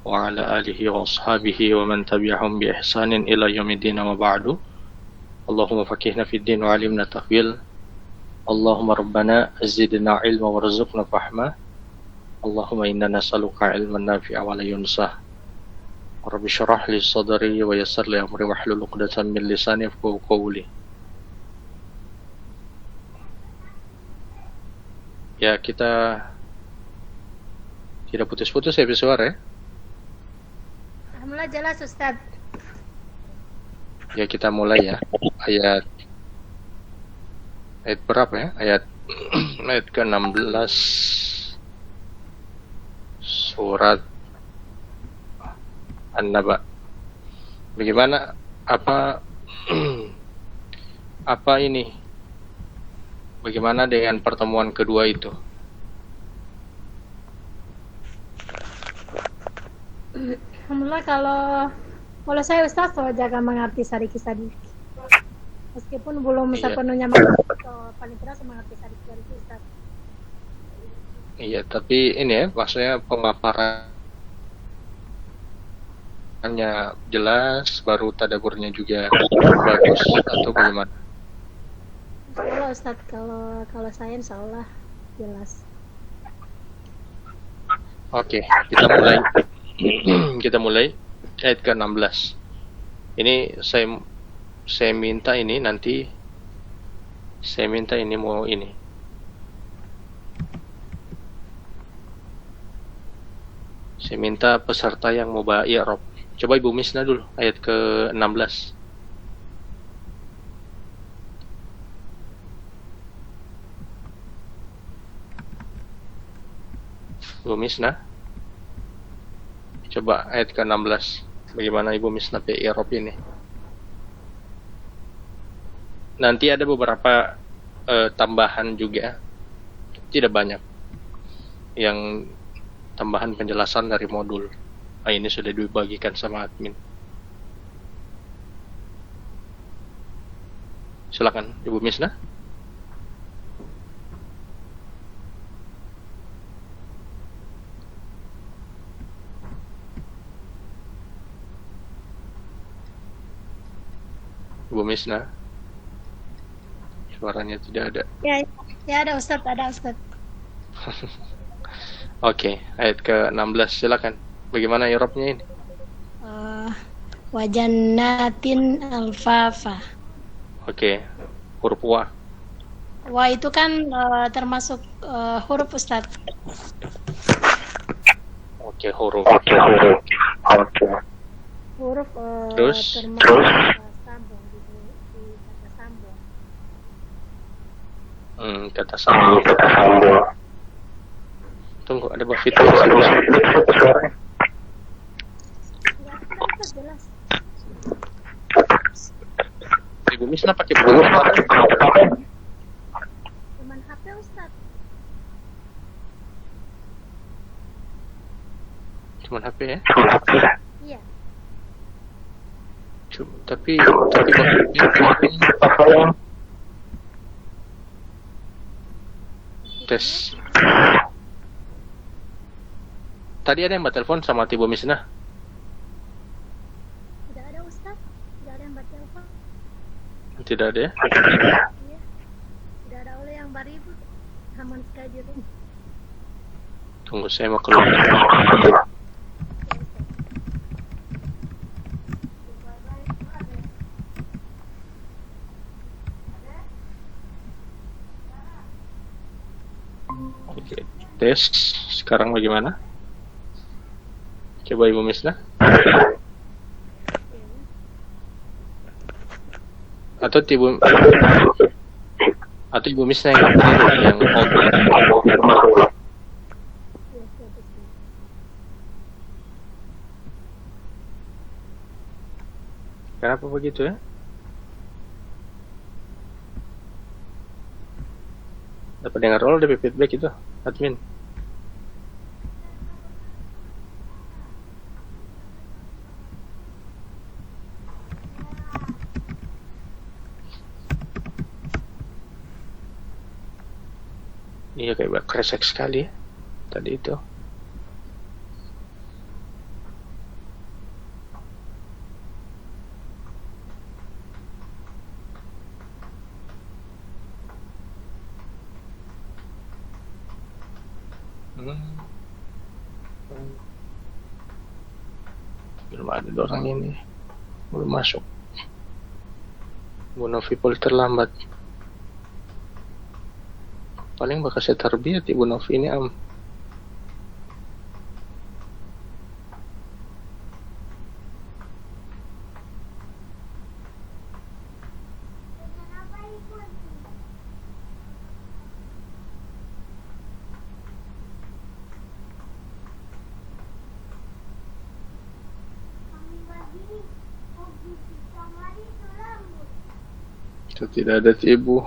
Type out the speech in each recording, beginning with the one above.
وعلى آله وأصحابه ومن تبعهم بإحسان إلى يوم الدين وبعد. اللهم فقهنا في الدين وعلمنا التأويل. اللهم ربنا زدنا علما وارزقنا فهما. اللهم إنا نسألك علما نافعا ولا ينسى. رب اشرح لي صدري ويسر لي أمري واحلل عقدة من لساني يفقهوا قولي. Ya, kita tidak putus-putus ya suara ya. Alhamdulillah jelas Ustaz. Ya, kita mulai ya. Ayat berapa ya? Ayat ke-16 surat An-Naba. Bagaimana apa ini? Bagaimana dengan pertemuan kedua itu? Alhamdulillah kalau saya Ustaz jaga mengerti sadiki-sadiki. Meskipun belum sepenuhnya mengerti, paling tidak mengerti sadiki-sadiki Ustaz. Iya, tapi ini ya, maksudnya pemaparannya jelas, baru tadaburnya juga bagus atau bagaimana? Insyaallah Ustaz, kalau saya insyaallah jelas. Oke, kita mulai ayat ke-16. Ini saya minta ini nanti mau ini. Saya minta peserta yang mau baca i'rab. Coba Ibu Misna dulu ayat ke-16. Ibu Misna, coba ayat ke-16. Bagaimana Ibu Misna i'rab ini? Nanti ada beberapa tambahan juga, tidak banyak, yang tambahan penjelasan dari modul. Ini sudah dibagikan sama admin. Silakan Ibu Misna. Ibu Misna, suaranya tidak ada. Ya ada Ustaz, Oke, ayat ke-16 silakan. Bagaimana i'rabnya ini? Wajannatin alfafa. Oke, huruf wa. Wa itu kan termasuk huruf Ustaz. Oke, huruf. Huruf Terus termasuk sambung di kata sambung. Kata sambung. Tunggu, ada Mbak Fitri. Jelas. Ibu Misna pakai Bluetooth. Cuman HP Ustaz. Cuman HP ya? Iya. Tapi tes. Tadi ada yang telepon sama Ibu Misna? Tidak ada Ustaz. Tidak ada yang bertelepon. Tidak ada ya? Iya. Tidak ada oleh yang beribu. Aman sekali di rumah. Tunggu, saya mau keluar. Oke, tes. Sekarang bagaimana? Coba Ibu Misna. Atau Ibu Misna yang ngomong. Kenapa begitu ya? Dapat dengar roll dari feedback itu, admin. Iya, kayak kresek sekali ya tadi itu. Belum ada orang ini. Belum masuk. Bu Novi paling terlambat. Paling bakal saya tarbiyat Ibu Novi ini am. Tidak ada Ibu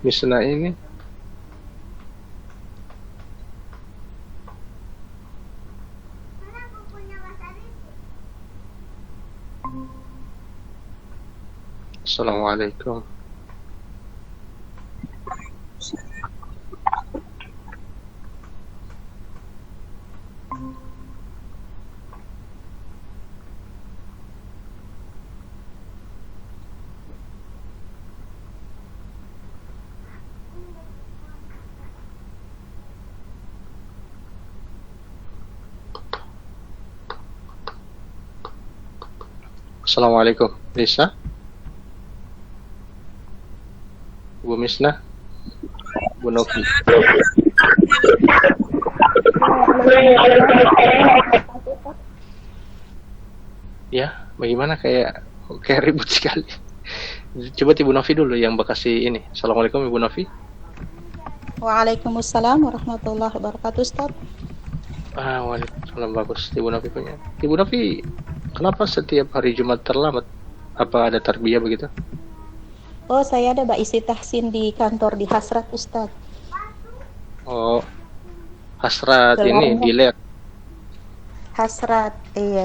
Misna ini. Assalamualaikum. Assalamualaikum. Lisa? Bu Misna? Bu Novi? Ya, bagaimana kayak ribut sekali. Coba Ibu Novi dulu yang Bekasi ini. Assalamualaikum Ibu Novi. Waalaikumsalam warahmatullahi wabarakatuh, Ustaz. Waalaikumsalam, bagus Ibu Novi punya. Ibu Novi, kenapa setiap hari Jumat terlambat? Apa ada tarbiyah begitu? Oh, saya ada isi tahsin di kantor di Hasrat, Ustaz. Oh, Hasrat ini dealer. Hasrat,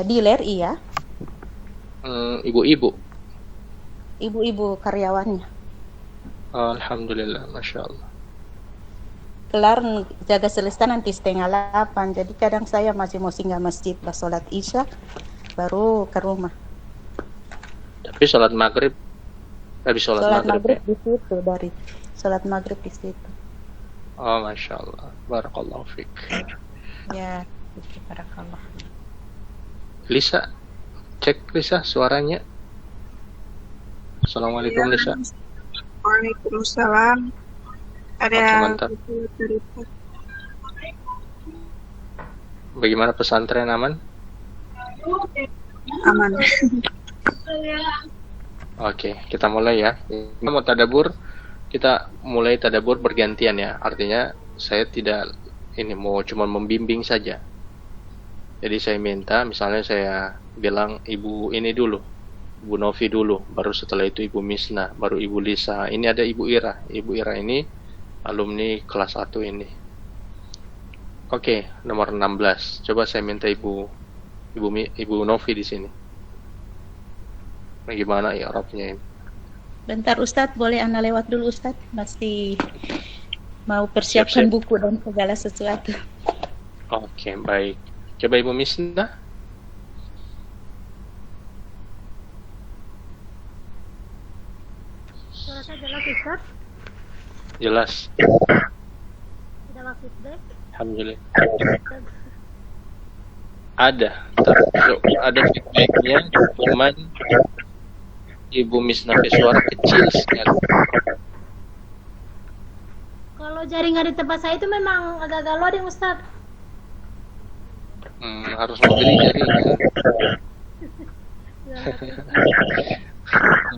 dealer iya. Ibu-ibu. Ibu-ibu karyawannya. Alhamdulillah, masya Allah. Kelar jaga selesai nanti 7:30. Jadi kadang saya masih mau singgah masjid pas sholat isya, baru ke rumah. Tapi sholat maghrib, habis sholat maghrib di situ, dari sholat maghrib di situ. Oh, masya Allah, barakallahu fiik. Ya, barakallah. Lisa, cek Lisa suaranya. Assalamualaikum ya, Lisa. Waalaikumsalam. Ada bagaimana pesantren aman? Aman. Oke, kita mulai ya. Kita mau tadabur, kita mulai tadabur bergantian ya. Artinya saya tidak ini mau cuma membimbing saja. Jadi saya minta, misalnya saya bilang Ibu ini dulu, Bu Novi dulu, baru setelah itu Ibu Misna, baru Ibu Lisa. Ini ada Ibu Ira. Ibu Ira ini alumni kelas 1 ini. Oke, nomor 16. Coba saya minta Ibu Novi di sini. Bagaimana ya Arabnya ini? Bentar Ustadz, boleh Anda lewat dulu Ustadz? Masih mau persiapkan Siap. buku dan segala sesuatu. Oke, baik. Coba Ibu Misna. Suara saya jelas, Ustaz? Jelas. Tidak feedback? Alhamdulillah. Ada, ada feedbacknya, cuman Ibu Misna suara kecil sekali. Kalau jaringan di tempat saya itu memang agak-agak loading, Ustaz. Harus membeli jaringan.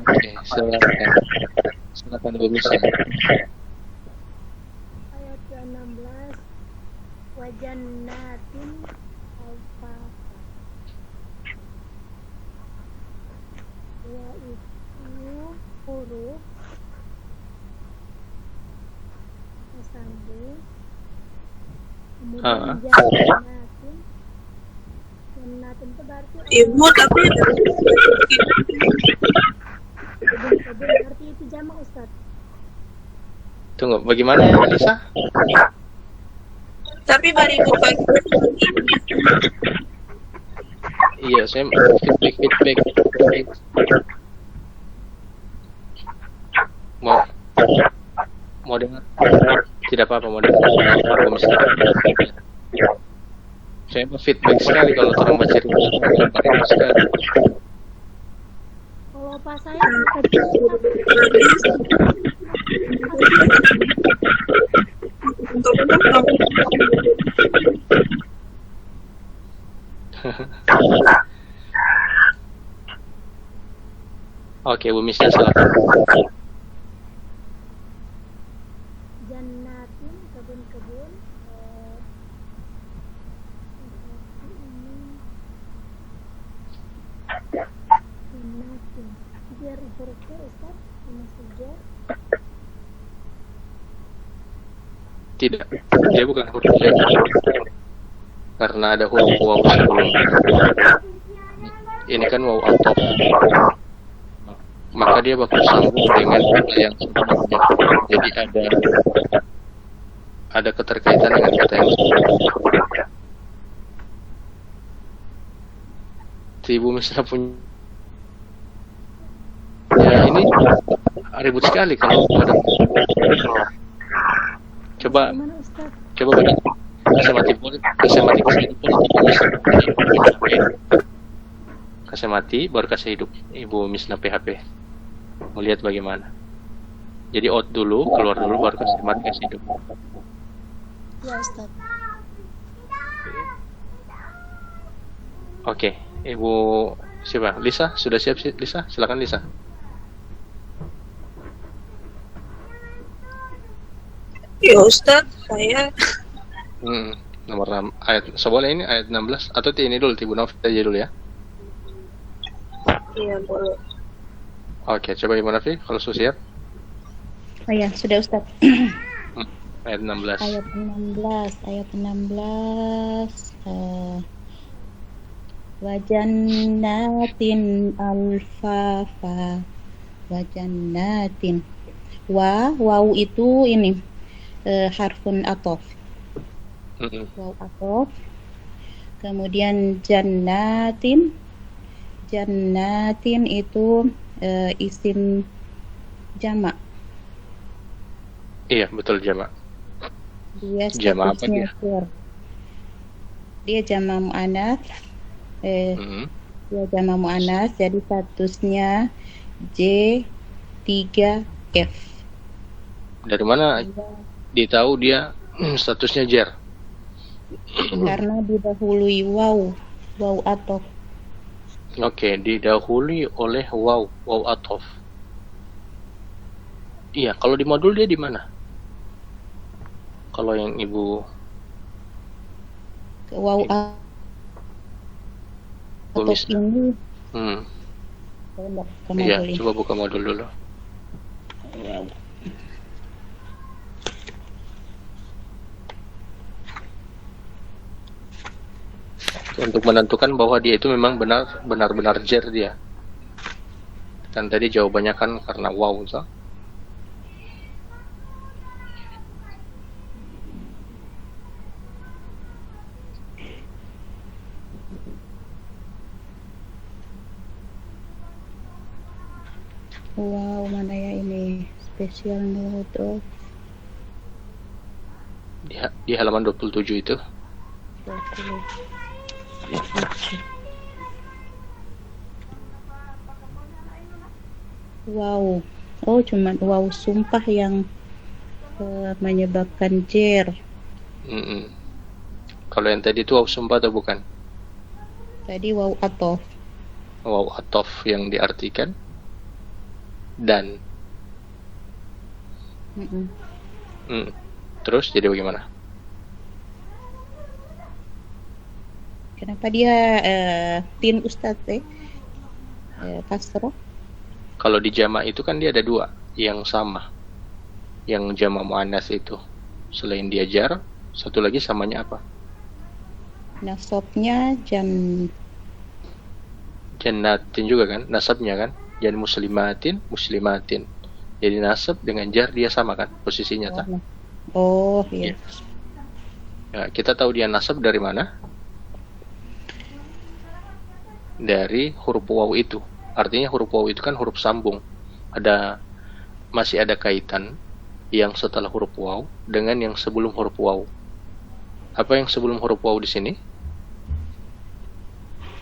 Oke, silakan Ibu Misna. Ayat 16 wajannatin alfafa, yaitu huruf sambung, kemudian jannatin. Jannatin itu berarti Ibu tapi kebun berarti itu jamak, Ustaz. Tunggu, bagaimana ya Lisa? tapi bari buka. Iya, saya feedback. Mau dengar? Tidak apa-apa, mau dengar. Saya feedback sekali kalau orang baca ribut sekali. Kalau pas saya kecil Oke, Bu Misna silakan. jannatin kebun-kebun jannatin biar hurufnya Ustaz masuk jar Tidak, dia bukan huruf jar. Karena ada huruf waw sebelumnya. Ini kan waw atop. Maka dia bakal sambung dengan kata yang sebelumnya. Jadi ada keterkaitan dengan kata yang sebelumnya. Si Ibu Misna punya ya ini ribut sekali kalau pada coba gimana Ustaz? bagi kasih mati kasih mati baru kasih hidup Ibu Misna PHP. Melihat bagaimana. Jadi out dulu, keluar dulu baru kasih mati kasih hidup. Ya Ustaz. Oke, Ibu siapa? Lisa, sudah siap sih Lisa? Silakan Lisa. Ya Ustaz, saya Nomor 6 ayat seboleh ini ayat 16 atau ini dulu Ibu Nauf aja dulu ya. ya boleh. Oke, coba Ibu Nafi kalau sudah siap. Oh ya, sudah Ustaz. Ayat 16. Ayat 16 wajannatin alfafa wajannatin waw itu ini harfun atof. Waw atof. Kemudian jannatin itu isim jamak. Iya, betul jamak. Dia Jamak apa statusnya dia? jar. Dia jamak muannats. Dia jamak muannats, jadi statusnya J3F. Dari mana ditahu dia statusnya jar? Karena didahului waw atof. Oke, didahului oleh waw atof. Iya, kalau di modul dia di mana? Kalau yang Ibu Waw atof ini iya, coba buka modul dulu. Untuk menentukan bahwa dia itu memang benar-benar jar dia. Dan tadi jawabannya kan karena waw, so. Wow, mana ya ini special note of Di halaman 27 itu. 20. Wow, oh cuman wow sumpah yang menyebabkan jar. Kalau yang tadi itu waw sumpah atau bukan? Tadi wow atof. Waw atof yang diartikan dan. Terus jadi bagaimana? Kenapa dia tin Ustadz kasroh? Kalau di jamak itu kan dia ada dua yang sama. Yang jamak muannas itu. Selain dia jar, satu lagi samanya apa? Nasabnya jannatin juga kan? Nasabnya kan? Jan muslimatin. Jadi nasab dengan jar dia sama kan? Posisinya tak? Oh iya. Ya, kita tahu dia nasab dari mana? Dari huruf waw itu. Artinya huruf waw itu kan huruf sambung. Masih ada kaitan yang setelah huruf waw dengan yang sebelum huruf waw. Apa yang sebelum huruf waw di sini?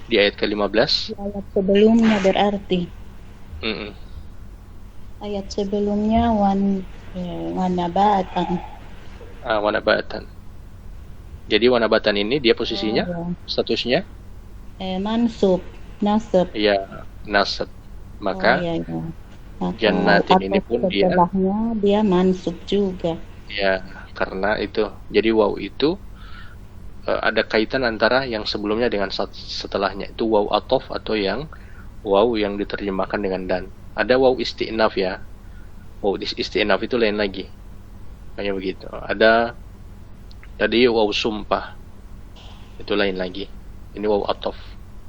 di ayat ke-15. Ayat sebelumnya berarti. Mm-mm. Ayat sebelumnya wanabatan. Wanabatan. Jadi wanabatan ini dia posisinya, statusnya Mansub, nasab. ya nasab. Maka iya. Maka jannatin ini pun setelahnya dia mansub juga. ya, karena itu. Jadi waw itu ada kaitan antara yang sebelumnya dengan setelahnya. Itu waw atof atau yang waw yang diterjemahkan dengan dan. Ada waw isti'naf ya. Waw isti'naf itu lain lagi. Kayak begitu. Ada tadi waw sumpah. Itu lain lagi. Ini waw atof.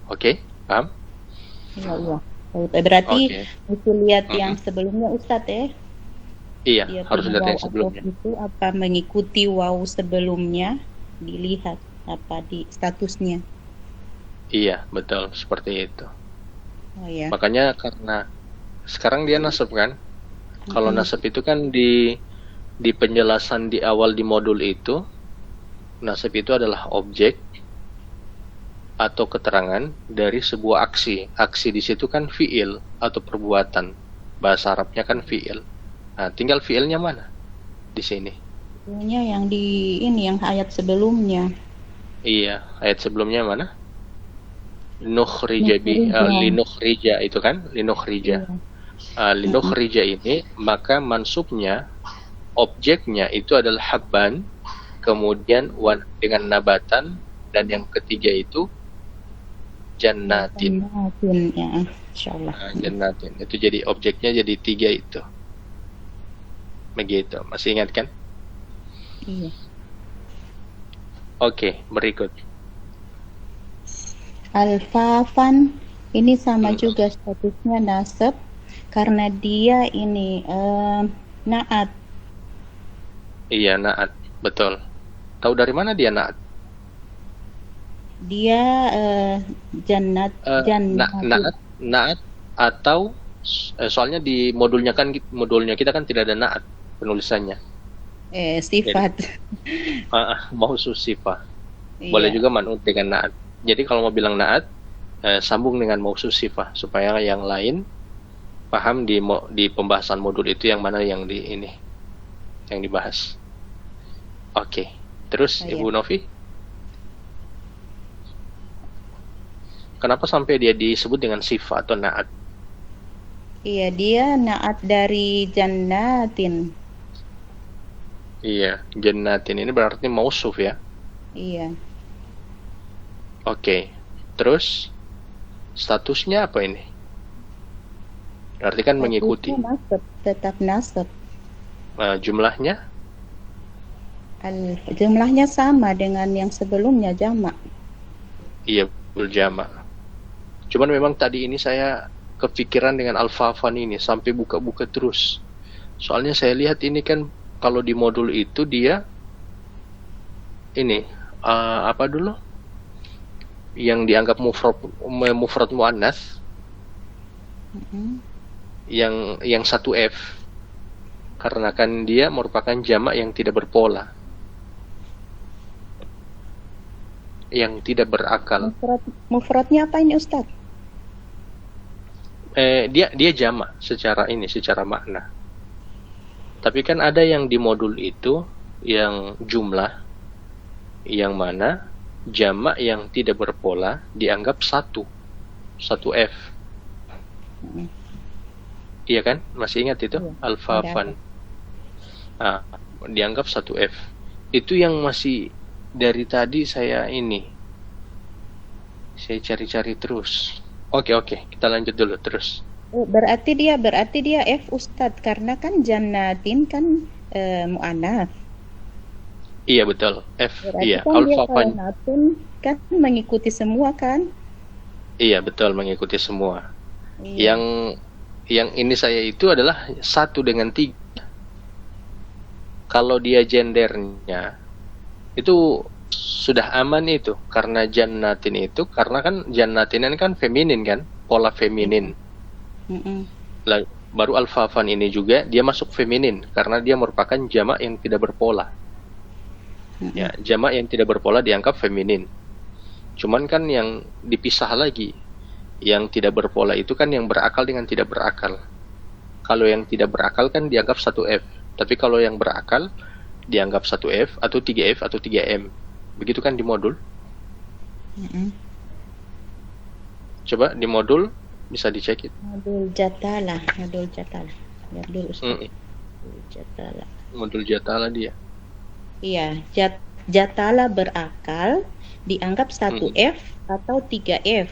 Oke? Paham? Iya. Berarti mesti lihat yang Mm-mm. sebelumnya Ustadz ya. Iya, Dia harus punya lihat yang waw sebelumnya. atof itu apa mengikuti waw sebelumnya, dilihat apa di statusnya. Iya, betul. Seperti itu. Oh ya. Makanya karena sekarang dia nasab kan? Kalau nasab itu kan di penjelasan di awal di modul itu, nasab itu adalah objek atau keterangan dari sebuah aksi. Aksi di situ kan fiil atau perbuatan. Bahasa Arabnya kan fiil. Nah, tinggal fiilnya mana di sini? Sebelumnya yang di ini yang ayat sebelumnya. Iya, ayat sebelumnya mana? Linukhrija itu kan? Linukhrija. Linukhrija ini maka mansubnya, objeknya itu adalah habban, kemudian dengan nabatan, dan yang ketiga itu jannatin. Ya, insyaallah. Jannatin. Itu jadi objeknya jadi 3 itu. Begitu. Masih ingat kan? Iya. Oke, berikut. Al-Fafan ini sama juga statusnya nasab karena dia ini naat. Iya, naat. Betul. Tahu dari mana dia naat? Dia Naat atau soalnya di modulnya kita kan tidak ada naat penulisannya. Sifat. Mausus sifah. Iya. Boleh juga man'ut dengan naat. Jadi kalau mau bilang naat, sambung dengan mausus sifah supaya yang lain paham di pembahasan modul itu yang mana yang yang dibahas. Oke. Terus Iya. Ibu Novi? Kenapa sampai dia disebut dengan sifat atau naat? Iya, dia naat dari jannatin. Iya, jannatin ini berarti mausuf ya. Iya. Oke. Terus statusnya apa ini? Berarti kan mengikuti. Statusnya nasab, tetap nasab. Jumlahnya? Jumlahnya sama dengan yang sebelumnya jamak. Iya, berjama. Cuman memang tadi ini saya kepikiran dengan Al-Fafan ini sampai buka-buka terus. Soalnya saya lihat ini kan kalau di modul itu dia ini apa dulu? Yang dianggap mufrad muannats. Yang 1F. Karena kan dia merupakan jamak yang tidak berpola. Yang tidak berakal. Mufradnya apa ini Ustaz? Dia jamak secara makna. Tapi kan ada yang di modul itu yang jumlah, yang mana jamak yang tidak berpola dianggap 1F. Iya kan? Masih ingat itu? Iya, Al-Fafan. Dianggap 1F. Itu yang masih dari tadi saya cari-cari terus. Oke, kita lanjut dulu terus. Berarti dia F Ustadz karena kan jannatin kan muannats. Iya betul. F. Berarti Iya. kan dia Al-Fafan. natun kan mengikuti semua kan? Iya betul, mengikuti semua. Iya. Yang ini saya itu adalah 1 dengan 3. Kalau dia gendernya itu sudah aman itu karena jannatin itu karena kan jannatin ini kan feminin kan, pola feminin. Baru Al-Fafan ini juga dia masuk feminin karena dia merupakan jamak yang tidak berpola. Ya, jamak yang tidak berpola dianggap feminin. Cuman kan yang dipisah lagi, yang tidak berpola itu kan yang berakal dengan tidak berakal. Kalau yang tidak berakal kan dianggap 1F, tapi kalau yang berakal dianggap 1F atau 3F atau 3M. Begitu kan di modul? Coba di modul bisa dicek itu. Modul Jatala. Lihat dulu Ustaz. Jatala. Modul Jatala dia. Iya, Jatala berakal dianggap 1F atau 3F.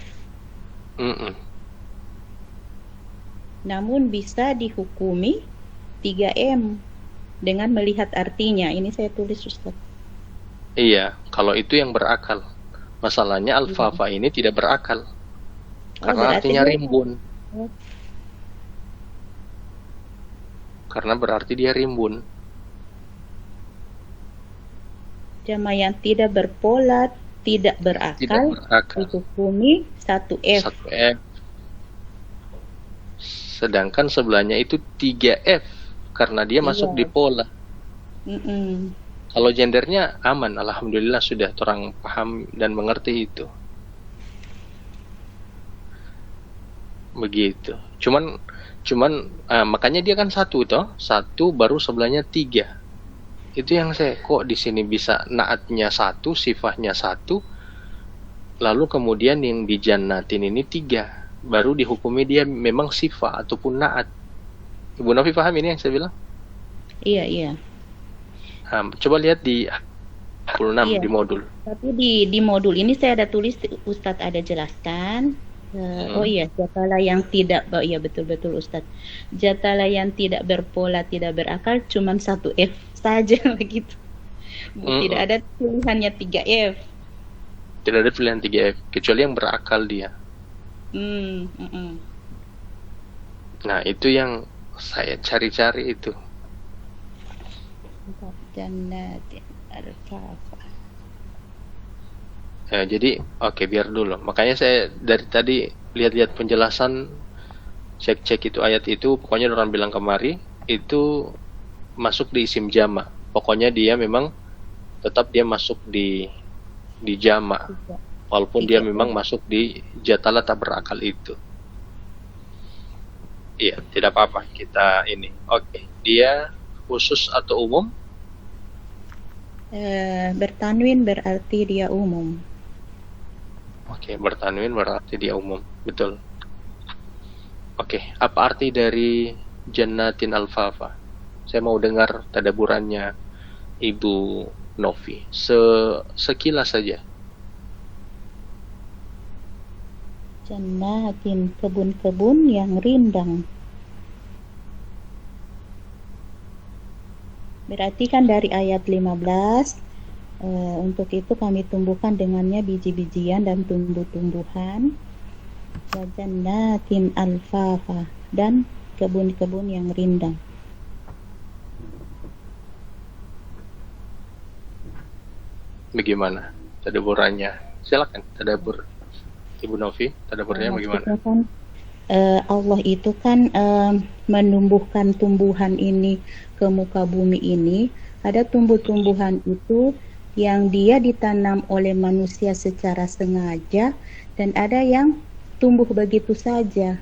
Namun bisa dihukumi 3M dengan melihat artinya. Ini saya tulis Ustaz. Iya, kalau itu yang berakal. Masalahnya alfafa ini tidak berakal. Karena artinya rimbun. Karena berarti dia rimbun. Jama yang tidak berpola, tidak berakal, dihukumi 1F. 1F. Sedangkan sebelahnya itu 3F karena dia masuk di pola. Kalau gendernya aman, alhamdulillah sudah orang paham dan mengerti itu. Begitu. Cuman makanya dia kan 1 toh, 1 baru sebelahnya 3. Itu yang saya kok di sini bisa naatnya 1, sifatnya 1, lalu kemudian yang dijannatin ini 3, baru dihukumi dia memang sifat ataupun naat. Ibu Novi paham ini yang saya bilang? Iya. Coba lihat di 26 di modul. Tapi di modul ini saya ada tulis, Ustadz ada jelaskan. Oh iya, Jatala yang tidak, iya betul Ustadz. Jatala yang tidak berpola, tidak berakal, cuman 1F saja begitu. Tidak ada pilihannya 3F. Tidak ada pilihan 3F, kecuali yang berakal dia. Nah, itu yang saya cari-cari itu. Jadi biar dulu. Makanya saya dari tadi lihat-lihat penjelasan, cek-cek itu ayat itu, pokoknya orang bilang kemari itu masuk di isim jama. Pokoknya dia memang tetap dia masuk di jama. Walaupun dia memang masuk di jatala tak berakal itu. Iya, tidak apa-apa kita ini. Dia khusus atau umum? Bertanwin berarti dia umum. Bertanwin berarti dia umum, betul. Apa arti dari jannatin alfafa? Saya mau dengar tadaburannya Ibu Novi. Sekilas saja. Jannatin, kebun-kebun yang rindang. Berarti kan dari ayat 15, untuk itu kami tumbuhkan dengannya biji-bijian dan tumbuh-tumbuhan. Jannatin alfafa, dan kebun-kebun yang rindang. Bagaimana tadaburannya? Silakan tadabur Ibu Novi, tadaburnya bagaimana? Allah itu kan menumbuhkan tumbuhan ini ke muka bumi ini. Ada tumbuh-tumbuhan itu yang dia ditanam oleh manusia secara sengaja, dan ada yang tumbuh begitu saja.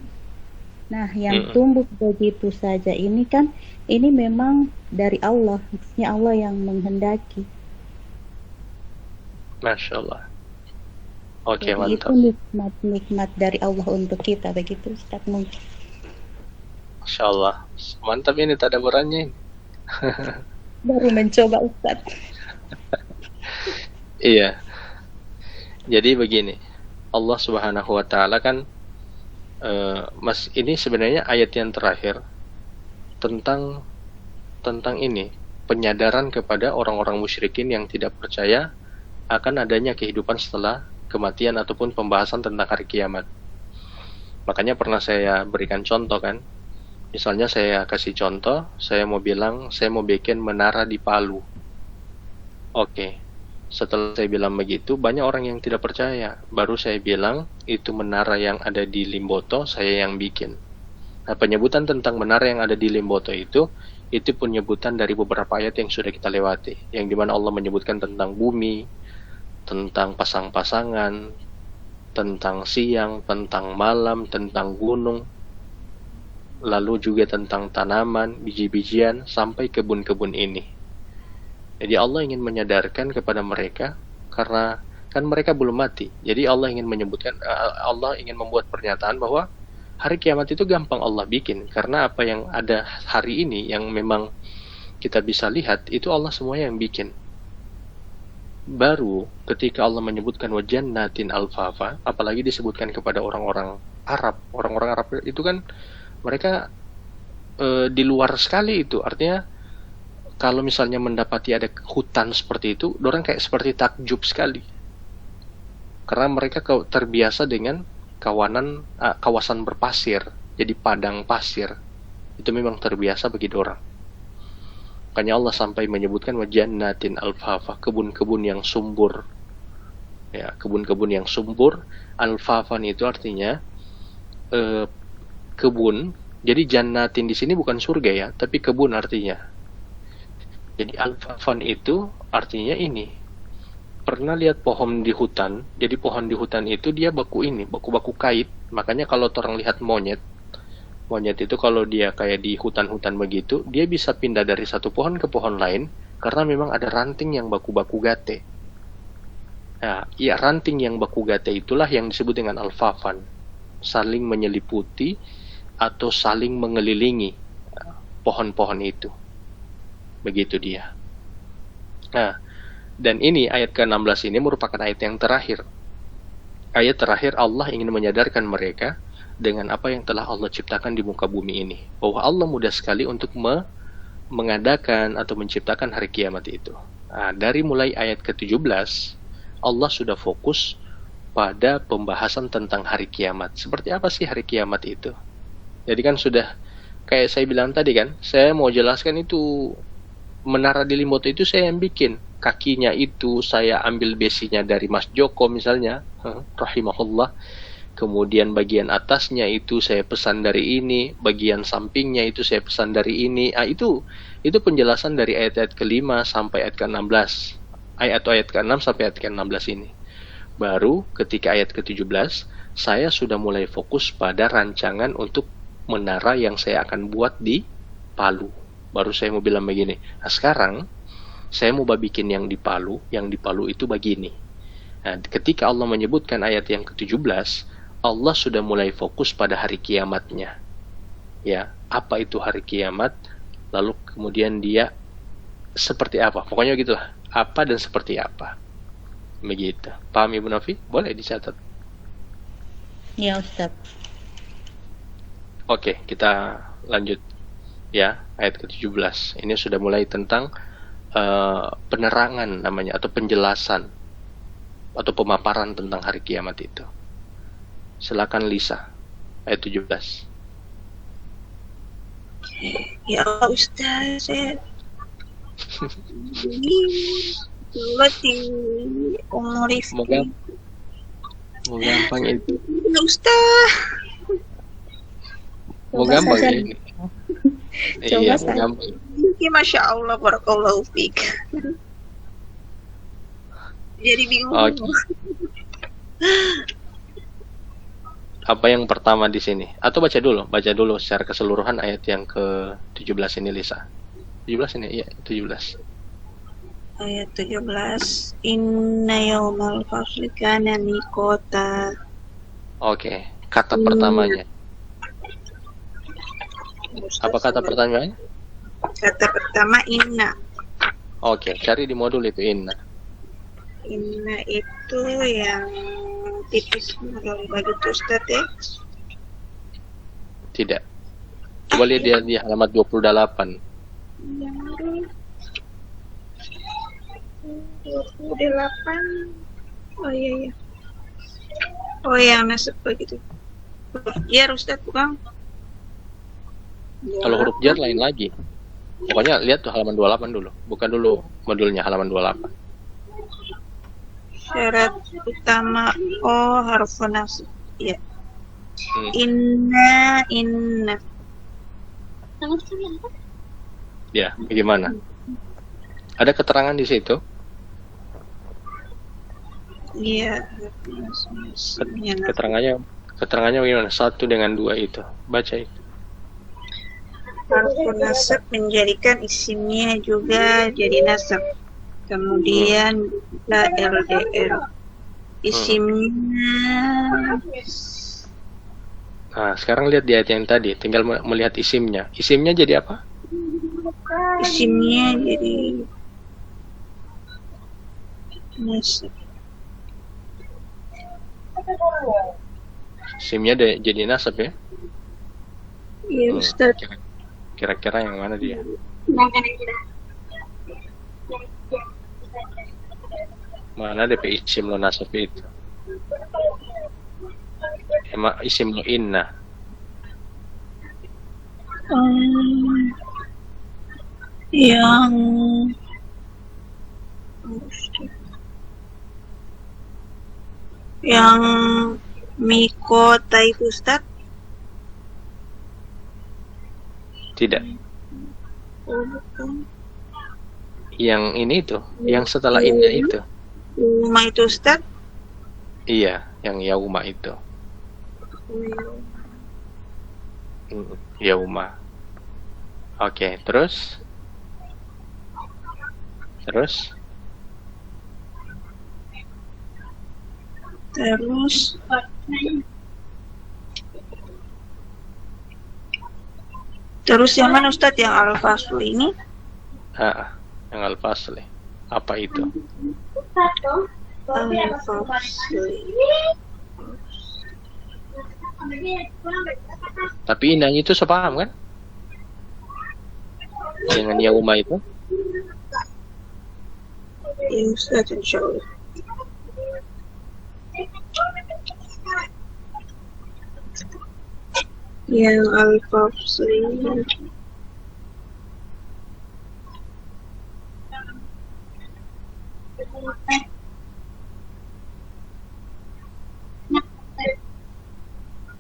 Nah, yang tumbuh begitu saja ini kan, ini memang dari Allah, maksudnya Allah yang menghendaki. Masya Allah. Jadi mantap. itu nikmat dari Allah untuk kita, begitu Ustaz mungkin. Masya Allah, mantap ini tadaburannya. Baru mencoba Ustaz. Iya. Jadi begini, Allah Subhanahu wa Ta'ala kan, ini sebenarnya ayat yang terakhir tentang ini, penyadaran kepada orang-orang musyrikin yang tidak percaya akan adanya kehidupan setelah kematian ataupun pembahasan tentang hari kiamat. Makanya pernah saya berikan contoh kan, misalnya saya kasih contoh, saya mau bilang saya mau bikin menara di Palu. Setelah saya bilang begitu, banyak orang yang tidak percaya. Baru saya bilang itu menara yang ada di Limboto, saya yang bikin. Nah, penyebutan tentang menara yang ada di Limboto itu penyebutan dari beberapa ayat yang sudah kita lewati, yang dimana Allah menyebutkan tentang bumi, tentang pasang-pasangan, tentang siang, tentang malam, tentang gunung, lalu juga tentang tanaman, biji-bijian, sampai kebun-kebun ini. Jadi Allah ingin menyadarkan kepada mereka, karena kan mereka belum mati. Jadi Allah ingin membuat pernyataan bahwa hari kiamat itu gampang Allah bikin, karena apa yang ada hari ini yang memang kita bisa lihat itu Allah semuanya yang bikin. Baru ketika Allah menyebutkan wajannatin alfafa, apalagi disebutkan kepada orang-orang Arab itu kan mereka di luar sekali itu. Artinya kalau misalnya mendapati ada hutan seperti itu, orang kayak seperti takjub sekali, karena mereka terbiasa dengan kawasan berpasir, jadi padang pasir itu memang terbiasa bagi orang. Makanya Allah sampai menyebutkan wajannatin alfafa, kebun-kebun yang subur. Ya, kebun-kebun yang subur. Alfafan itu artinya kebun. Jadi jannatin di sini bukan surga ya, tapi kebun artinya. Jadi alfafan itu artinya ini. Pernah lihat pohon di hutan? Jadi pohon di hutan itu dia baku kait. Makanya kalau orang lihat monyet itu kalau dia kayak di hutan-hutan begitu, dia bisa pindah dari satu pohon ke pohon lain karena memang ada ranting yang baku-baku gate. Nah, ya ranting yang baku gate itulah yang disebut dengan alfafan, saling menyeliputi atau saling mengelilingi pohon-pohon itu. Begitu dia. Nah, dan ini ayat ke-16 ini merupakan ayat yang terakhir. Ayat terakhir Allah ingin menyadarkan mereka dengan apa yang telah Allah ciptakan di muka bumi ini, bahwa Allah mudah sekali untuk mengadakan atau menciptakan hari kiamat itu. Nah, dari mulai ayat ke-17 Allah sudah fokus pada pembahasan tentang hari kiamat. Seperti apa sih hari kiamat itu? Jadi kan sudah kayak saya bilang tadi kan, saya mau jelaskan itu menara di Limboto itu saya yang bikin. Kakinya itu saya ambil besinya dari Mas Joko misalnya, rahimahullah. Kemudian bagian atasnya itu saya pesan dari ini, bagian sampingnya itu saya pesan dari ini. Itu penjelasan dari ayat-ayat ke-5 sampai ayat ke-16. Ayat ke-6 sampai ayat ke-16 ini. Baru ketika ayat ke-17, saya sudah mulai fokus pada rancangan untuk menara yang saya akan buat di Palu. Baru saya mau bilang begini. Nah, sekarang saya mau bikin yang di Palu itu begini. Nah, ketika Allah menyebutkan ayat yang ke-17, Allah sudah mulai fokus pada hari kiamatnya. Ya, apa itu hari kiamat? Lalu kemudian dia seperti apa? Pokoknya gitulah. Apa dan seperti apa. Begitu. Paham Ibu Novi? Boleh dicatat. Ya, Ustaz. Oke, kita lanjut. Ya, ayat ke-17. Ini sudah mulai tentang penerangan namanya, atau penjelasan atau pemaparan tentang hari kiamat itu. Silakan Lisa, ayat 17. Ya Allah Ustaz, saya buat di Om Rifki. Mau gampang itu. Ya Ustaz. Mau gampang ya ini. Iya, mau gampang. Ya, Masya Allah, barakallahu fiik. Jadi bingung. Okay. Apa yang pertama di sini? Atau baca dulu secara keseluruhan ayat yang ke-17 ini, Lisa. 17 ini, iya, 17. Ayat 17. Inna yaumal fasli kana miqata. Oke, kata pertamanya. Apa kata pertamanya? Kata pertama inna. Oke, cari di modul itu inna. Inna itu yang tipis modul begitu Ustaz ya? Tidak. Coba lihat dia di halaman 28. 28. Oh iya. Oh yang nasib begitu. Ya Ustaz bukan? Kalau huruf jar lain lagi. Pokoknya lihat tuh halaman 28 dulu. Bukan dulu modulnya halaman 28. Syarat utama harfun nasb. Ya. Inna. Ya, bagaimana? Ada keterangan di situ? Iya. Keterangannya bagaimana? 1 dengan 2 itu. Baca itu. Harfu nasab menjadikan isimnya juga jadi nasab. Kemudian la LDR. Isimnya Nah, sekarang lihat di ayat yang tadi, tinggal melihat isimnya. Isimnya jadi apa? Isimnya jadi nasab. Isimnya jadi nasab ya? Iya Ustaz. Kira-kira yang mana dia? Mana DP isim lo nasab itu? Emang isim lo inna. Yang mikota itu Ustaz? Tidak. Oh, bukan. Yang ini tuh, yang setelah inna itu. Uma itu Ustaz? Iya, yang yauma itu. Yauma. Oke, terus? Terus yang mana Ustadz, yang al-fasl ini? Yang al-fasl. Apa itu? Al-fasl. Tapi inang itu sepaham kan? Dengan yauma itu? Ya Ustadz, insyaallah. Yang al-fasl.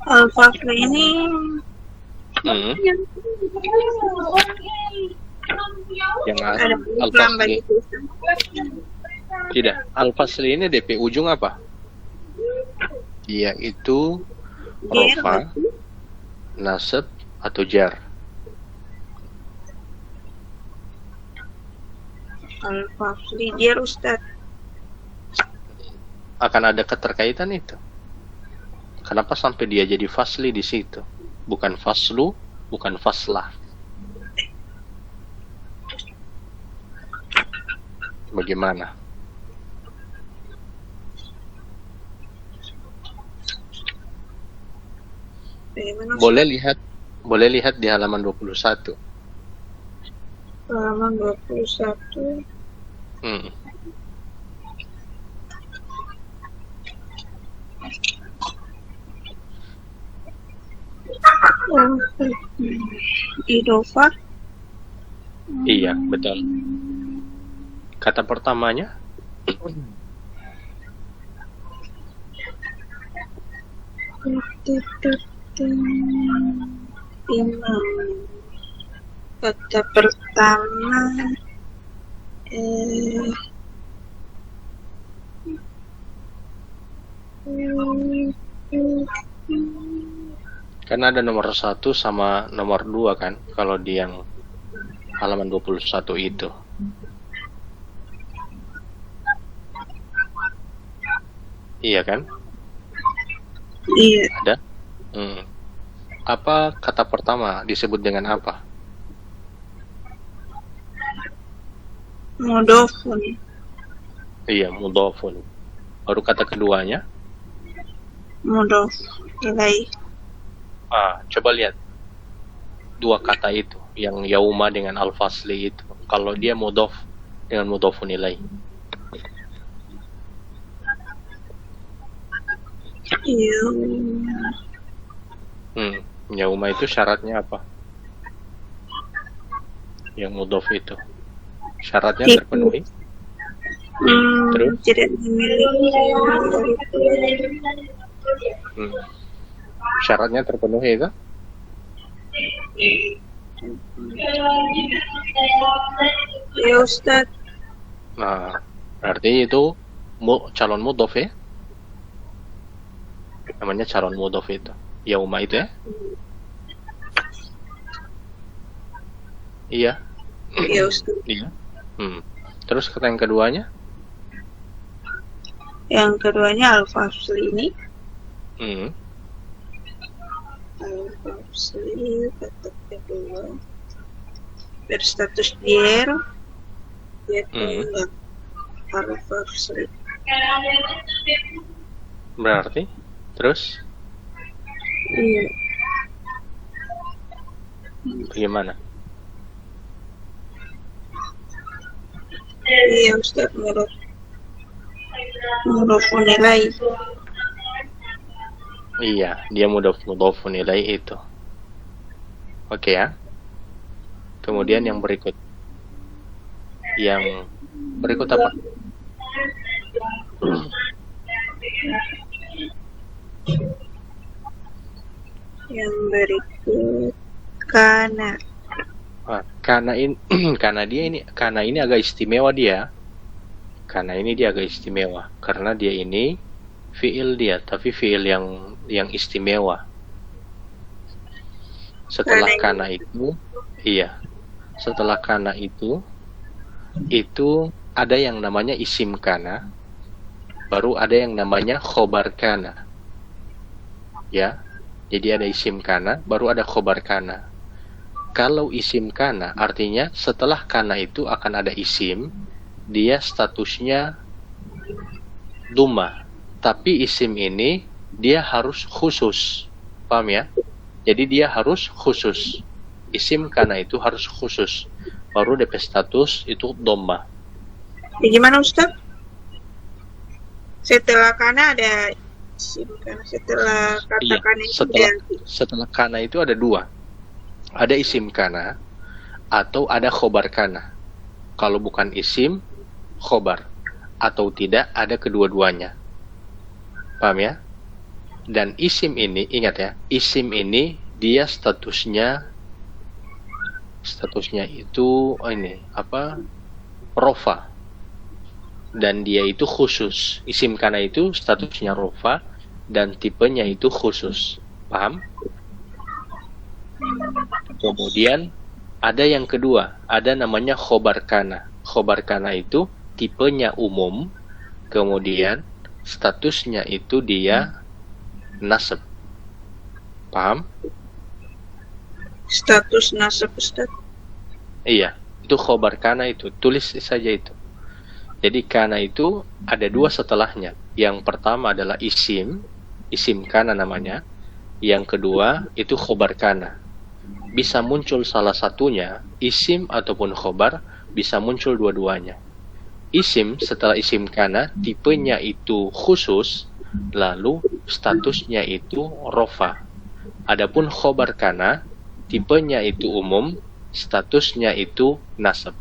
Al-fasl ini yang al-fasl tidak. Al-fasl ini DP ujung apa? Yaitu rofa, nasab atau jar. Al-fasl jar Ustaz. Akan ada keterkaitan itu. Kenapa sampai dia jadi fasli di situ? Bukan faslu, bukan faslah. Bagaimana? Boleh lihat di halaman 21. Halaman 21. Idofah. Iya, betul. Kata pertamanya kata pertama karena ada nomor 1 sama nomor 2 kan, kalau di yang halaman 21 itu. Iya kan? Iya. Ada? Apa kata pertama disebut dengan apa? Mudhofun. Iya, mudhofun. Baru kata keduanya? Mudhof ilaih. Coba lihat dua kata itu, yang yauma dengan al-fasli itu. Kalau dia mudhof dengan mudhofun ilaih. Yauma itu syaratnya apa? Yang mudhof itu syaratnya terpenuhi? Terus? Tidak dimiliki. Syaratnya terpenuhi itu? Ya Ustaz. Nah, berarti itu calon mudhof ya. Namanya calon mudhof itu. Yauma itu ya. Iya. Iya Ustaz. Iya. Terus kata yang keduanya? Yang keduanya al-fasl ini. Al-fasl kata kedua berstatus dier yaitu al-fasl. Berarti terus Iya. bagaimana? Iya Ustaz, mudhofun ilaih. Iya, dia mudhofun ilaih itu. Oke ya. Kemudian yang berikut. Yang berikut apa? Yang berikut kana. Karena ini agak istimewa dia. Karena ini dia agak istimewa karena dia ini fiil dia, tapi fiil yang istimewa. Setelah kana itu, iya. Setelah kana itu ada yang namanya isim kana, baru ada yang namanya khobar kana. Ya. Jadi ada isim kana, baru ada khobar kana. Kalau isim kana, artinya setelah kana itu akan ada isim, dia statusnya dhamma. Tapi isim ini dia harus khusus. Paham ya? Jadi dia harus khusus. Isim kana itu harus khusus. Baru DP status itu dhamma. Gimana Ustaz? Setelah kana ada isim kana, setelah kata kana itu setelah kana itu ada dua. Ada isim kana atau ada khobar kana. Kalau bukan isim, khobar. Atau tidak, ada kedua-duanya. Paham ya? Dan isim ini, ingat ya, isim ini dia statusnya itu rofa. Dan dia itu khusus. Isim kana itu statusnya rofa dan tipenya itu khusus. Paham? Kemudian ada yang kedua, ada namanya khobar kana. Khobar kana itu tipenya umum, kemudian statusnya itu dia nasab. Paham? Status nasab Ustaz. Iya, itu khobar kana itu, tulis saja itu. Jadi kana itu ada dua setelahnya. Yang pertama adalah isim kana namanya. Yang kedua itu khobar kana. Bisa muncul salah satunya, isim ataupun khobar, bisa muncul dua-duanya. Isim setelah isim kana, tipenya itu khusus, lalu statusnya itu rofa. Adapun khobar kana, tipenya itu umum, statusnya itu nasab.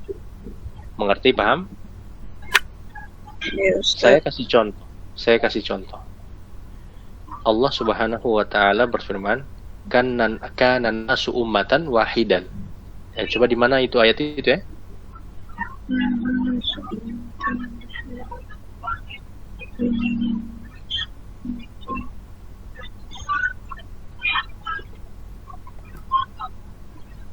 Mengerti, paham? Ya, Saya kasih contoh. Allah Subhanahu wa taala berfirman, kana nasu ummatan wahidan. Ya, coba di mana itu ayat itu ya?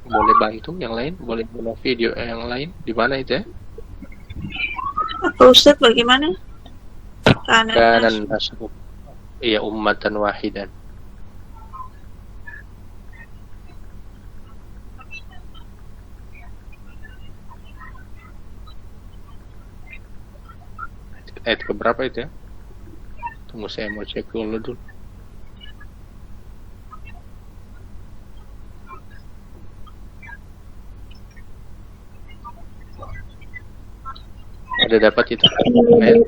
Boleh bantu yang lain? Boleh buka video yang lain? Di mana itu ya? Apa Ustaz, bagaimana? Kana nasu iya ummatan wahidan. Ayat keberapa itu ya? Tunggu, saya mau cek dulu. Ada dapat itu? Ayat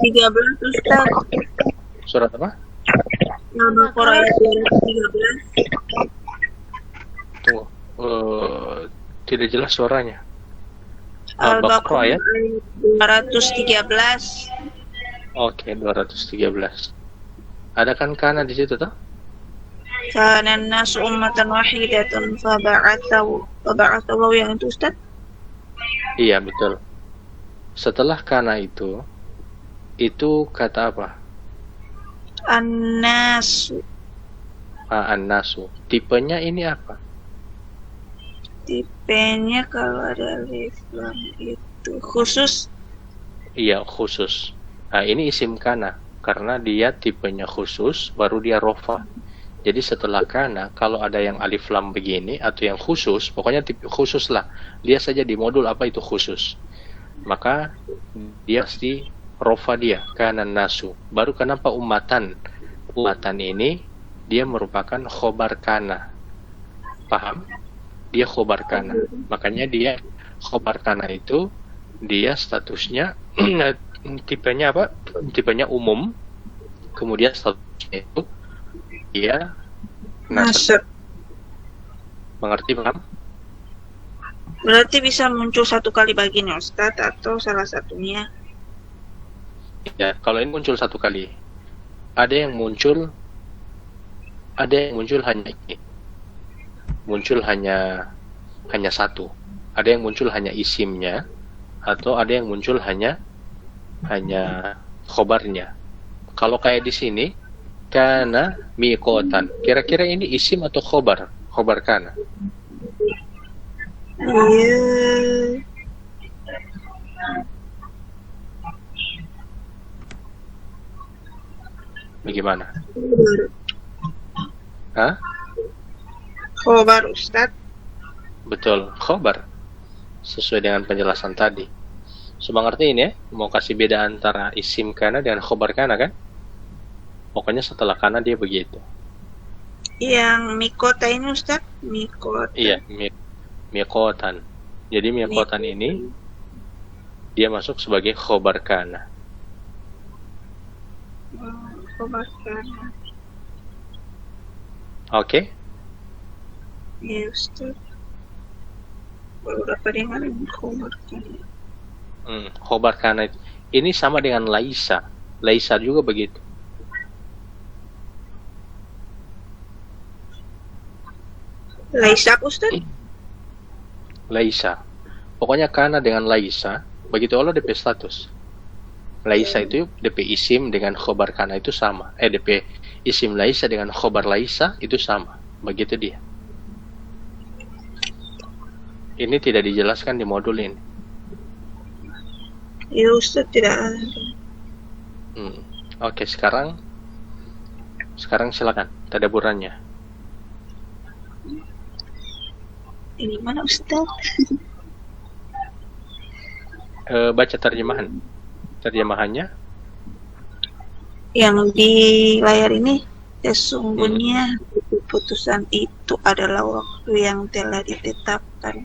13 Ustaz. surat apa? Al-Baqarah ayat 13. Tunggu. Tidak jelas suaranya. Al-Baqarah ayat 213. Oke, 213. Ada kan kana di situ toh? Kana an-nasu ummatan wahidatan faba'athahu yang itu Ustaz? Iya, betul. Setelah kana itu kata apa? An-nasu. An-nasu. Tipenya ini apa? Tipenya kalau ada alif lam itu khusus. Iya, khusus. Nah, ini isim kana karena dia tipenya khusus, baru dia rofa. Jadi setelah kana, kalau ada yang alif lam begini atau yang khusus, pokoknya tipe khusus lah. Dia saja di modul apa itu khusus. Maka dia pasti rofa dia, kana nasu. Baru kenapa ummatan? Ummatan ini dia merupakan khobar kana. Paham? Dia khobar kana. Makanya dia khobar kana itu dia statusnya tipenya apa? Tipenya umum. Kemudian statusnya itu dia nasab. Mengerti, paham? Berarti bisa muncul satu kali baginya Ustadz atau salah satunya? Ya, kalau ini muncul satu kali. Ada yang muncul hanya ini. Muncul hanya satu. Ada yang muncul hanya isimnya, atau ada yang muncul hanya khobarnya. Kalau kayak di sini kana miqotan. Kira-kira ini isim atau khobar? Khobar kana. Iya. Bagaimana? Hah? Khobar Ustadz. Betul, khobar. Sesuai dengan penjelasan tadi. Coba ngertiin ya, mau kasih beda antara isim kana dengan khobar kana kan? Pokoknya setelah kana dia begitu. Yang mikota ini Ustadz, mikota. Iya, miqotan. Jadi miqotan ini dia masuk sebagai khobar kana. Khobar kana. Oke? Iya Ustadz. Baru dapat dengar yang khobar kana. Khobar kana ini sama dengan laisa. Laisa juga begitu. Laisa Ustadz? Laisa. Pokoknya kana dengan laisa, begitu Allah DP status. Laisa itu DP isim dengan khobar kana itu sama. DP isim laisa dengan khobar laisa itu sama. Begitu dia. Ini tidak dijelaskan di modul ini. Ya Ustadz tidak ada. Oke, sekarang silakan tadaburannya. Ini mana Ustadz? Baca terjemahannya Yang di layar ini, sesungguhnya keputusan itu adalah waktu yang telah ditetapkan.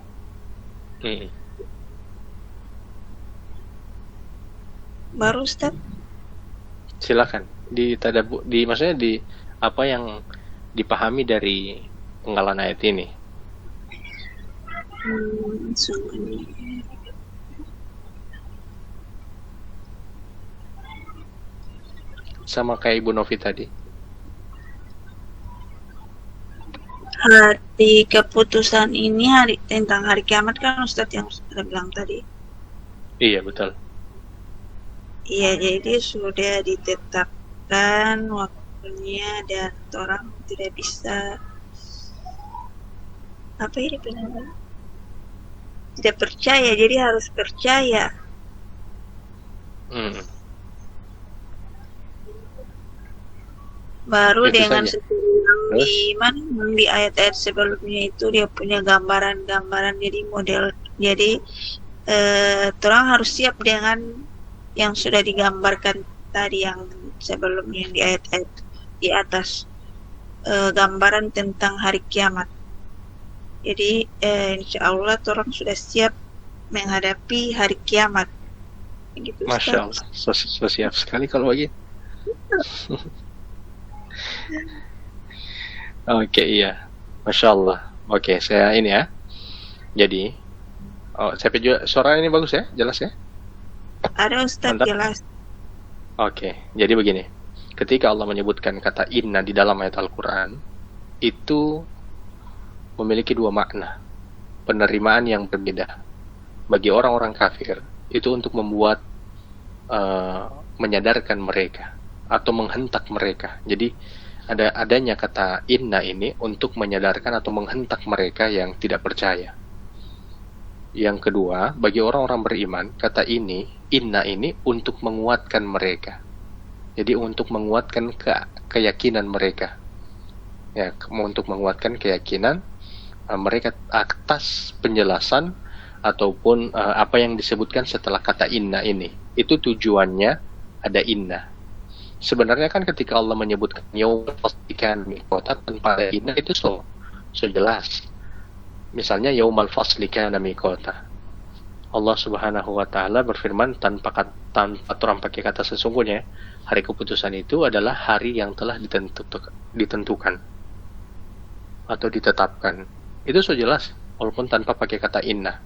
Baru Ustadz? Silakan maksudnya di apa yang dipahami dari penggalan ayat ini. Sama kayak Ibu Novi tadi. Hari keputusan ini tentang hari kiamat kan Ustadz yang sudah bilang tadi. Iya, betul. Iya, jadi sudah ditetapkan waktunya dan orang tidak bisa tidak percaya, jadi harus percaya. Baru Itu dengan saja. di ayat-ayat sebelumnya itu dia punya gambaran-gambaran jadi model. Jadi orang harus siap dengan yang sudah digambarkan tadi yang sebelumnya di ayat-ayat di atas, gambaran tentang hari kiamat. Jadi insya Allah orang sudah siap menghadapi hari kiamat. Gitu, Masya Allah, so siap sekali kalau begitu. Oke, iya, Masya Allah. Oke, saya ini ya. Jadi, saya juga suara ini bagus ya, jelas ya? Ada Ustaz. Mantap. Jelas. Oke, jadi begini. Ketika Allah menyebutkan kata inna di dalam ayat Al-Quran, itu memiliki dua makna, penerimaan yang berbeda. Bagi orang-orang kafir, itu untuk membuat menyadarkan mereka atau menghentak mereka. Jadi adanya kata inna ini untuk menyadarkan atau menghentak mereka yang tidak percaya. Yang kedua, bagi orang-orang beriman, kata inna ini untuk menguatkan mereka. Jadi untuk menguatkan keyakinan mereka. Ya, untuk menguatkan keyakinan mereka atas penjelasan ataupun apa yang disebutkan setelah kata inna ini. Itu tujuannya ada inna. Sebenarnya kan ketika Allah menyebutkan yaumul fasli kana miqata tanpa ada inna itu so jelas. Misalnya yaumal fasli kana miqata. Allah Subhanahu wa taala berfirman tanpa aturan pakai kata sesungguhnya, hari keputusan itu adalah hari yang telah ditentukan atau ditetapkan. Itu so jelas walaupun tanpa pakai kata inna.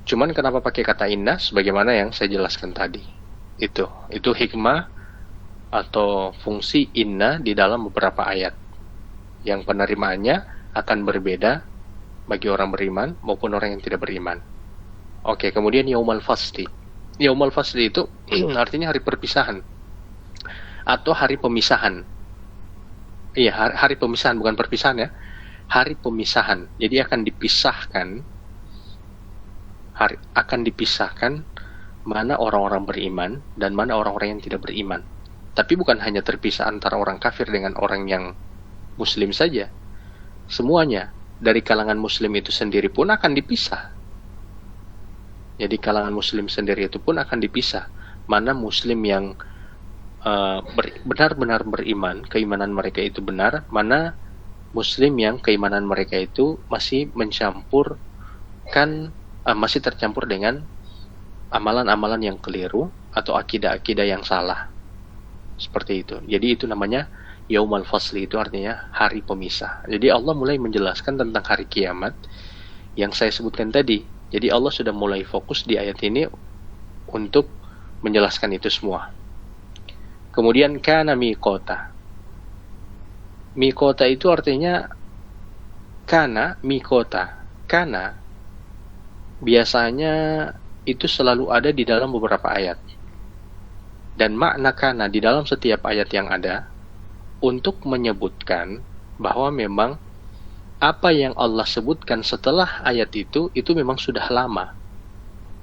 Cuman kenapa pakai kata inna sebagaimana yang saya jelaskan tadi. Itu hikmah atau fungsi inna di dalam beberapa ayat yang penerimaannya akan berbeda bagi orang beriman maupun orang yang tidak beriman. Oke, kemudian yaumal fasli. Yaumal fasli itu artinya hari perpisahan atau hari pemisahan. Iya, hari pemisahan, bukan perpisahan ya. Hari pemisahan. Jadi akan dipisahkan mana orang-orang beriman dan mana orang-orang yang tidak beriman. Tapi bukan hanya terpisah antara orang kafir dengan orang yang muslim saja. Semuanya dari kalangan muslim itu sendiri pun akan dipisah. Jadi kalangan muslim sendiri itu pun akan dipisah. Mana muslim yang benar-benar beriman, keimanan mereka itu benar, mana muslim yang keimanan mereka itu masih masih tercampur dengan amalan-amalan yang keliru atau akidah-akidah yang salah. Seperti itu. Jadi itu namanya yaumal fasli, itu artinya hari pemisah. Jadi Allah mulai menjelaskan tentang hari kiamat yang saya sebutkan tadi. Jadi Allah sudah mulai fokus di ayat ini untuk menjelaskan itu semua. Kemudian kana miqata. Miqata itu artinya kana miqata. Kana biasanya itu selalu ada di dalam beberapa ayat. Dan makna kana di dalam setiap ayat yang ada untuk menyebutkan bahwa memang apa yang Allah sebutkan setelah ayat itu memang sudah lama.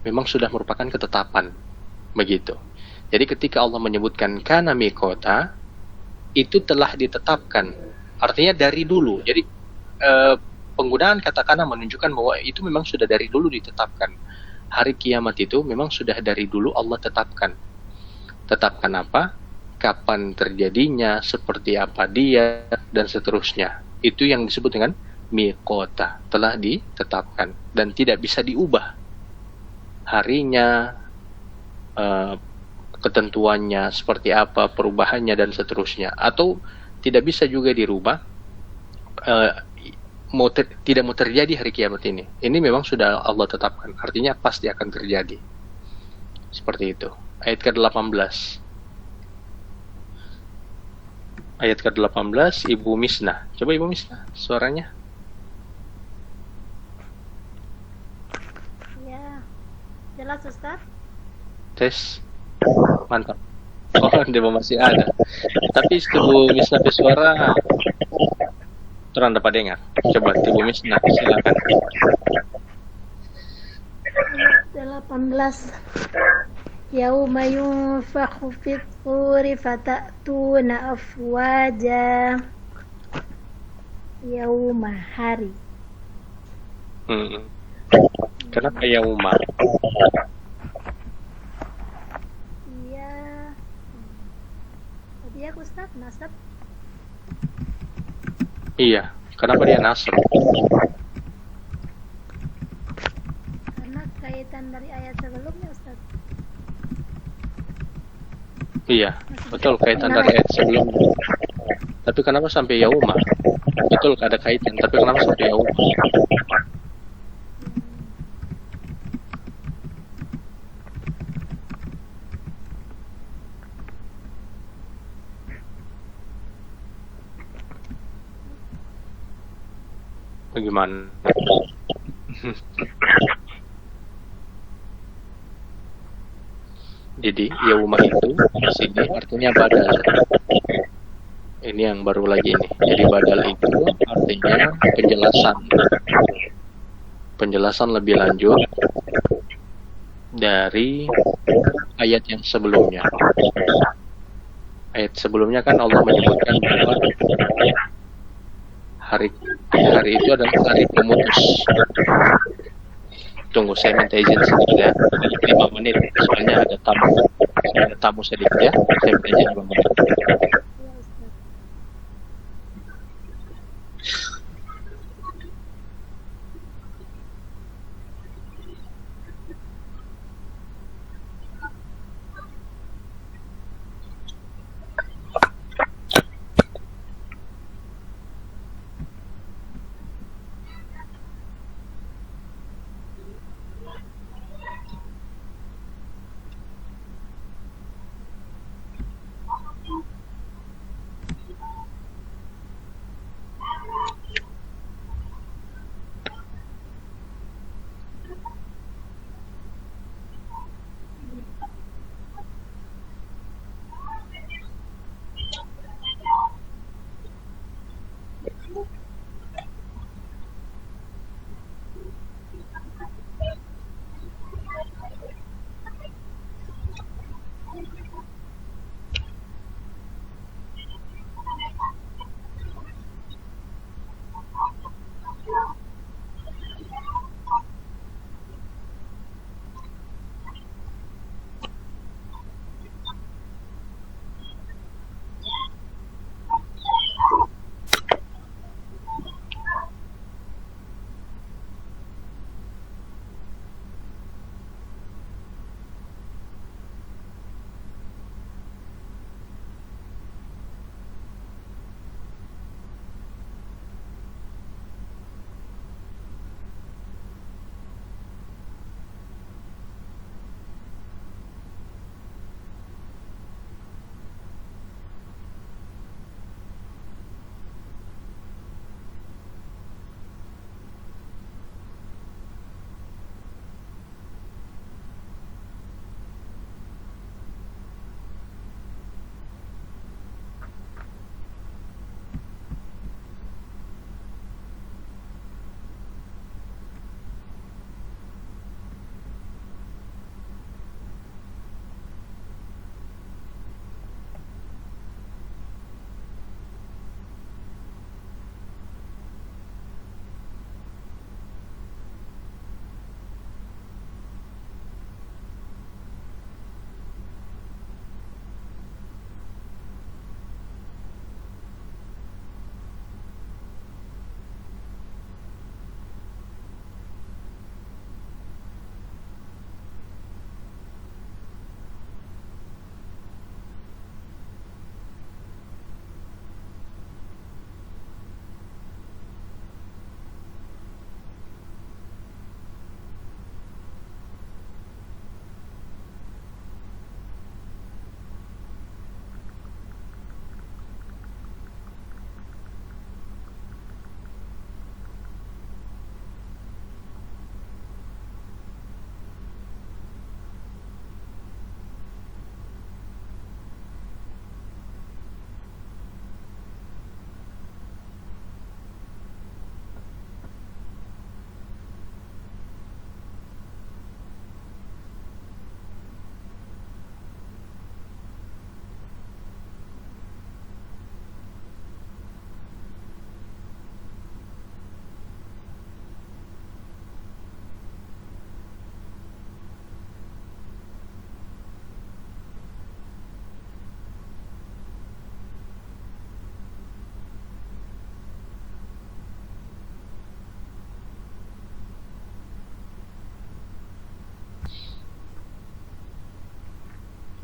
Memang sudah merupakan ketetapan. Begitu. Jadi ketika Allah menyebutkan kana miqata, itu telah ditetapkan. Artinya dari dulu. Jadi penggunaan kata kana menunjukkan bahwa itu memang sudah dari dulu ditetapkan. Hari kiamat itu memang sudah dari dulu Allah tetapkan. Tetapkan apa? Kapan terjadinya, seperti apa dia, dan seterusnya. Itu yang disebut dengan miqata, telah ditetapkan dan tidak bisa diubah. Harinya, ketentuannya seperti apa, perubahannya dan seterusnya, atau tidak bisa juga dirubah. Tidak mau terjadi hari kiamat ini. Ini memang sudah Allah tetapkan. Artinya pasti akan terjadi. Seperti itu. Ayat ke-18. Ayat ke-18 Ibu Misnah. Coba Ibu Misnah suaranya. Ya. Jelas Ustaz? Tes. Mantap. Oh, dia masih ada. Tapi Ibu Misnah bersuara terang dapat dengar. Coba Ibu Misnah silakan. 18. Yauma yunfakhu fit suri fatatuna afwaja. Yauma hari. Kenapa yauma? Iya. Tadi aku Ustaz nasab. Iya, kenapa dia nasab? Karena kaitan dari ayat sebelumnya Ustaz. Iya, betul kaitan dari ayat sebelumnya. Tapi kenapa sampai yauma? Betul ada kaitan, tapi kenapa sampai yauma? Bagaimana? Jadi yauma itu di sini artinya badal. Ini yang baru lagi ini. Jadi badal itu artinya penjelasan lebih lanjut dari ayat yang sebelumnya. Ayat sebelumnya kan Allah menyebutkan bahwa hari itu adalah hari pemutus. Tunggu, saya minta izin sedikit ya, 5 menit, soalnya ada tamu sedikit ya, saya minta izin 5 menit.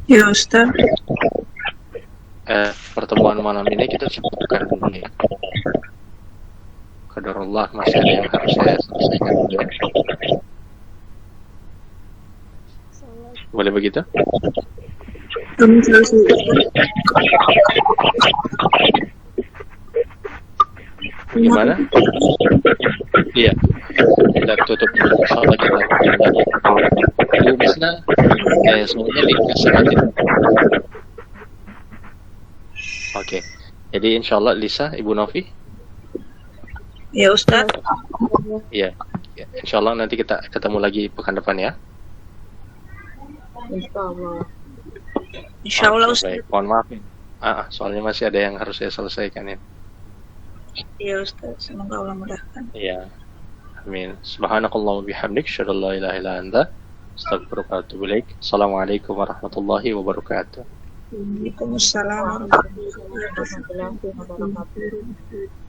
Ya Ustaz. Pertemuan malam ini kita cukupkan dulu ya. Qadarullah, masih ada yang harus saya selesaikan dulu ya. Boleh begitu? Gimana? Iya. Kita tutup dulu. Salat kita. Bu Misna, semuanya dikasih nanti. Oke. Jadi insyaallah Lisa, Ibu Novi. Ya Ustaz. Iya. Ya, insyaallah nanti kita ketemu lagi pekan depan ya. Insyaallah Oke, Ustaz. baik. Mohon maaf. Soalnya masih ada yang harus saya selesaikan ya. Ya Ustaz, semoga Allah mudahkan. Iya. Amin. Subhanakallahumma bihamdik, asyhadu an la ilaha illa anta, astaghfiruka wa atubu ilaik. Assalamualaikum warahmatullahi wabarakatuh. Waalaikumsalam warahmatullahi wabarakatuh.